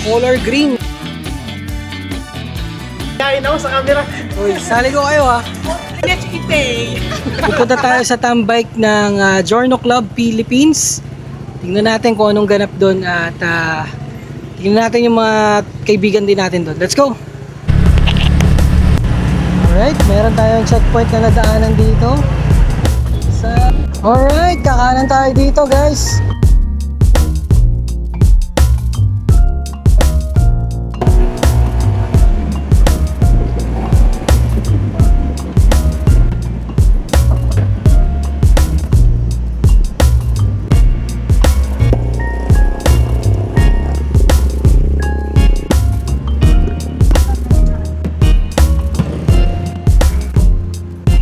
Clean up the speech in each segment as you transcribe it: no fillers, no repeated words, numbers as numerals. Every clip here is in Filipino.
color green. Kain ako sa camera. Uy, sali ko kayo ha. Let's eat. Pupunta tayo sa tambike ng Giorno Club Philippines. Tingnan natin kung anong ganap doon at tingnan natin yung mga kaibigan din natin doon. Let's go! Alright, meron tayong checkpoint na nadaanan dito. Alright, kakanan tayo dito guys.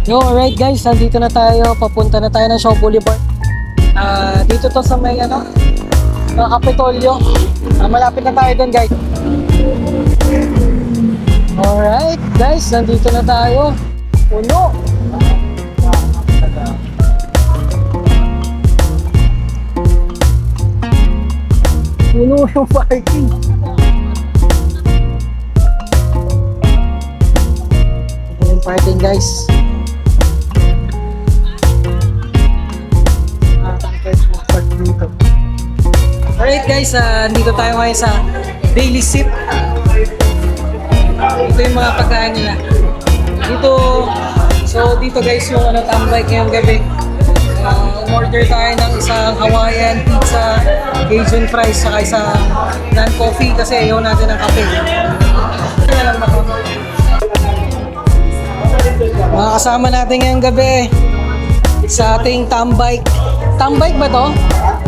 Yo, alright guys, nandito na tayo, papunta na tayo ng Shaw Boulevard. Dito to sa may Kapitolyo. Malapit na tayo doon guys. Alright guys, nandito na tayo. Puno! Puno yung parking. Ito yung parking guys. Alright guys, dito tayo ngayon sa Daily Sip. Ito yung mga pagkain nila. Dito guys yung tambay ngayong gabi. Umorder tayo ng isang Hawaiian pizza, Cajun fries, saka isang non-coffee kasi ayaw natin ng kape. Mga kasama natin ngayong gabi sa ating tambike. Tambike ba to?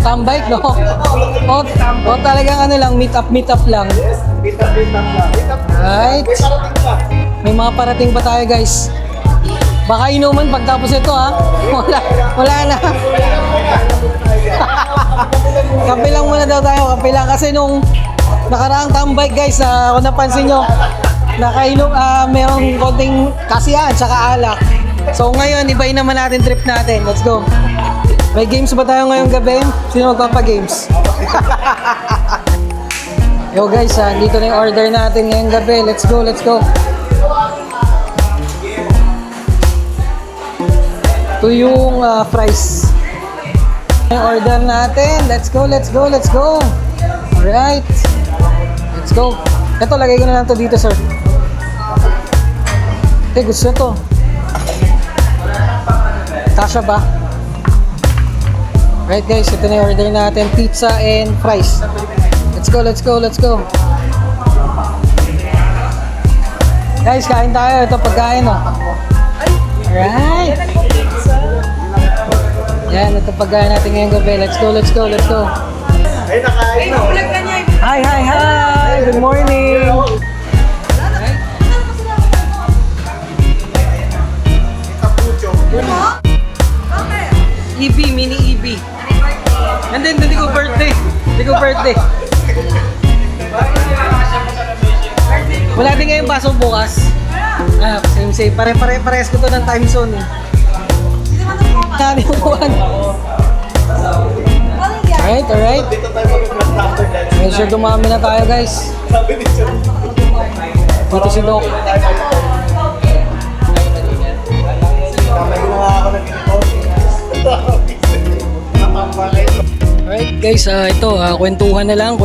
Tambike, no? O talagang meet up lang. Meet up lang. Right. May mga parating pa tayo guys. Baka inuman pagtapos ito ha. Wala na. Kape lang muna daw tayo, kape lang. Kasi nung nakaraang tambike guys, kung napansin nyo, nakainom, mayroong konting kasiyahan, tsaka alak. So ngayon, ibahin naman natin trip natin. Let's go. May games ba tayo ngayong gabi? Sino magpapa-games? Yo guys, dito na yung order natin ngayong gabi. Let's go, let's go. Ito yung fries. Yung order natin. Let's go, let's go, let's go. Alright. Let's go. Ito, lagay ko na lang to dito, sir. Gusto to. Kasha ba? Right guys, ito na yung order natin, pizza and fries. Let's go, let's go, let's go. Guys, kain tayo. Ito pagkain, oh. Alright. Yan, ito pagkain natin ngayong gabi. Let's go, let's go, let's go. Ay, nakain mo. Hi, hi, hi. Good morning. EB, mini EB. And then, hindi ko birthday. Wala din ngayong baso bukas. Same. Pare-parehas ko to ng time zone. Kani upuan. Alright. Make sure dumami na tayo guys. Dito si Doc. Alright guys, ito kwentuhan na lang,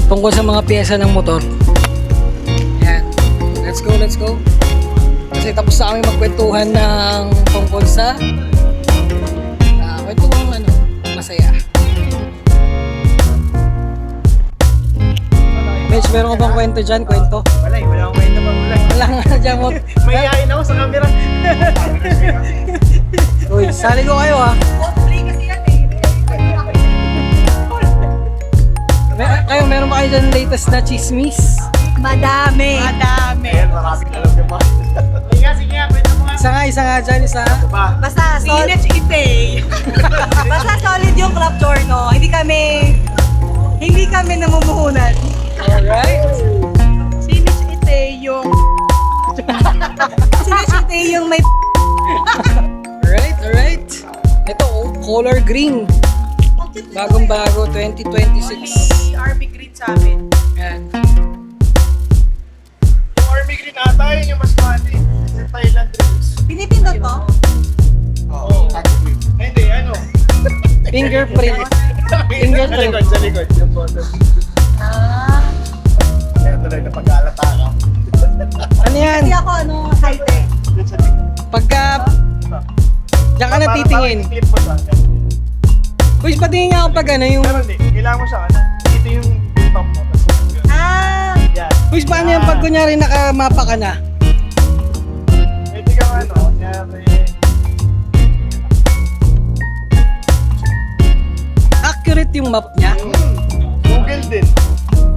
tungkol sa mga piyesa ng motor. Ayan, let's go. Kasi tapos na kami magkwentuhan ng tungkol sa kwentuhan masaya. Mitch, meron ka bang kwento dyan? Kwento? Wala akong kwento pa mula. Wala nga dyan mo. Mayayain ako sa camera. Uy, sali ko kayo ha. Kayo, meron ba kayo dyan latest na chismis? Madami. Ayan, maraming alam niyo pa. Sige nga, kwento mo nga. Isa nga dyan. Basta solid. Basta solid yung Club Giorno. Hindi kami namumuhunan. Alright. Sinich ite yung may Alright. Ito, color green. Bagong-bago, 2026. Army Green sa amin. Yan. Yung Army Green ata, yun yung mas mali. Sa Thailand drinks. Pinipindot mo? Oo. Ay, hindi, ano? Fingerprint. Sa likod, sa likod. Yung bottom. Ah. Kaya tuloy na pag-aalata ka. Ano yan? Hindi ako high-tech. Dun sa likod. Pagka diyan ka natitingin. Parang clip mo sa akin. Uy, patingin nga ako pag ano yung... Pero hindi, kailangan mo siya, ano? Dito yung top mo. Tapos yun. Ah. Yan. Uy, paano yan pag kunyari nakamapa ka na? Pwede kang ano, kunyari. Accurate yung map niya. Google din.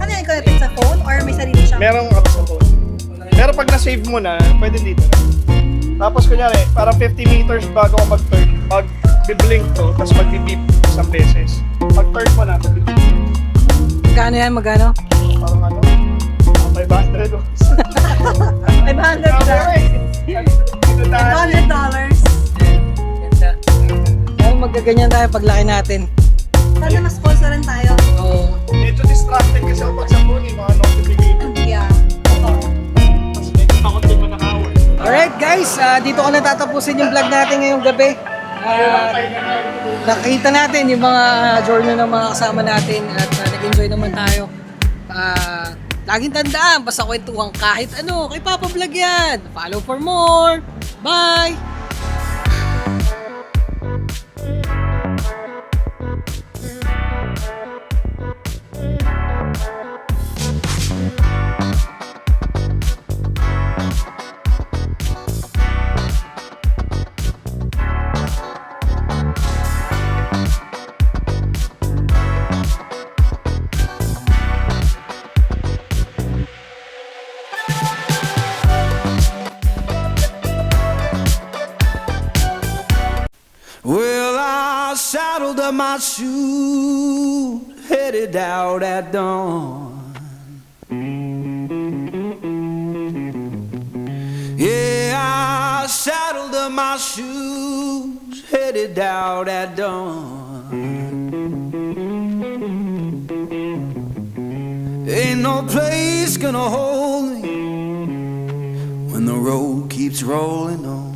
Ano yan, connected sa phone or may sarili siyang... Merong app sa phone. Pero pag na-save mo na, pwede dito na. Tapos kunyari, parang 50 meters bago ka mag-turn, pag biblink to, tapos mag-beep isang beses. Pag turn mo na, mag-beep. Magkano yan? Magkano? Parang ano, 500 o. $500. $500. Ganda. Pero magaganyan tayo paglaki natin. Sana ma-sponsoran tayo. Oo. Medyo distracted kasi ako pag sa phone, yung mga notification. Yeah. Tapos medyo takot din mo nakawal. Alright guys, dito ko natatapusin yung vlog natin ngayong gabi. Nakita natin yung mga journey ng mga kasama natin at nag-enjoy naman tayo. Laging tandaan, basta kwentuhan kahit ano, kay Papa Vlog yan. Follow for more. Bye! Well, I saddled up my shoes, headed out at dawn. Yeah, I saddled up my shoes, headed out at dawn. Ain't no place gonna hold me when the road keeps rolling on.